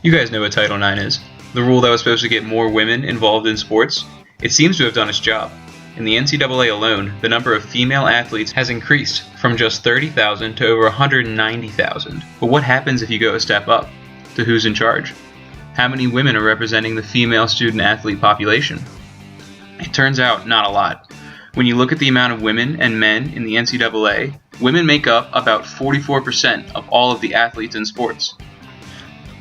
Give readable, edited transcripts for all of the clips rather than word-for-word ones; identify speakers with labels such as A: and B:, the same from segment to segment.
A: You guys know what Title IX is. The rule that was supposed to get more women involved in sports? It seems to have done its job. In the NCAA alone, the number of female athletes has increased from just 30,000 to over 190,000. But what happens if you go a step up? To who's in charge? How many women are representing the female student athlete population? It turns out not a lot. When you look at the amount of women and men in the NCAA, women make up about 44% of all of the athletes in sports.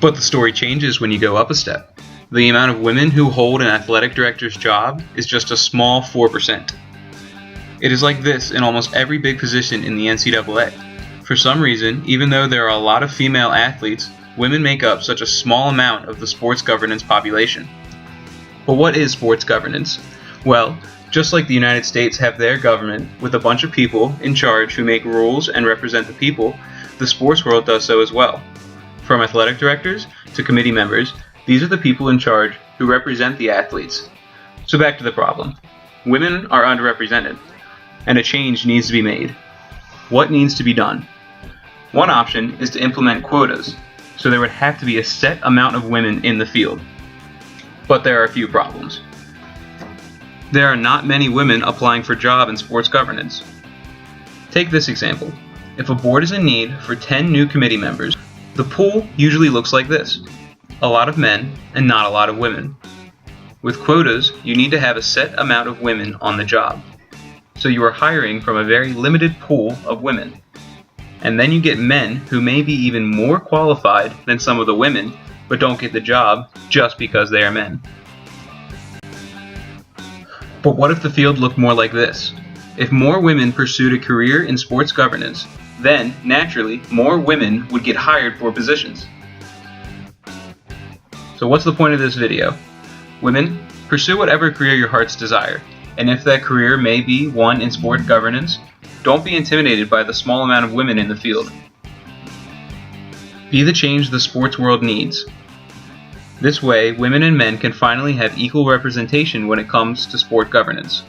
A: But the story changes when you go up a step. The amount of women who hold an athletic director's job is just a small 4%. It is like this in almost every big position in the NCAA. For some reason, even though there are a lot of female athletes, women make up such a small amount of the sports governance population. But what is sports governance? Well, just like the United States have their government with a bunch of people in charge who make rules and represent the people, the sports world does so as well. From athletic directors to committee members, these are the people in charge who represent the athletes. So back to the problem. Women are underrepresented, and a change needs to be made. What needs to be done? One option is to implement quotas, so there would have to be a set amount of women in the field. But there are a few problems. There are not many women applying for jobs in sports governance. Take this example. If a board is in need for 10 new committee members, the pool usually looks like this. A lot of men and not a lot of women. With quotas, you need to have a set amount of women on the job. So you are hiring from a very limited pool of women. And then you get men who may be even more qualified than some of the women, but don't get the job just because they are men. But what if the field looked more like this? If more women pursued a career in sports governance, then, naturally, more women would get hired for positions. So what's the point of this video? Women, pursue whatever career your hearts desire, and if that career may be one in sport governance, don't be intimidated by the small amount of women in the field. Be the change the sports world needs. This way, women and men can finally have equal representation when it comes to sport governance.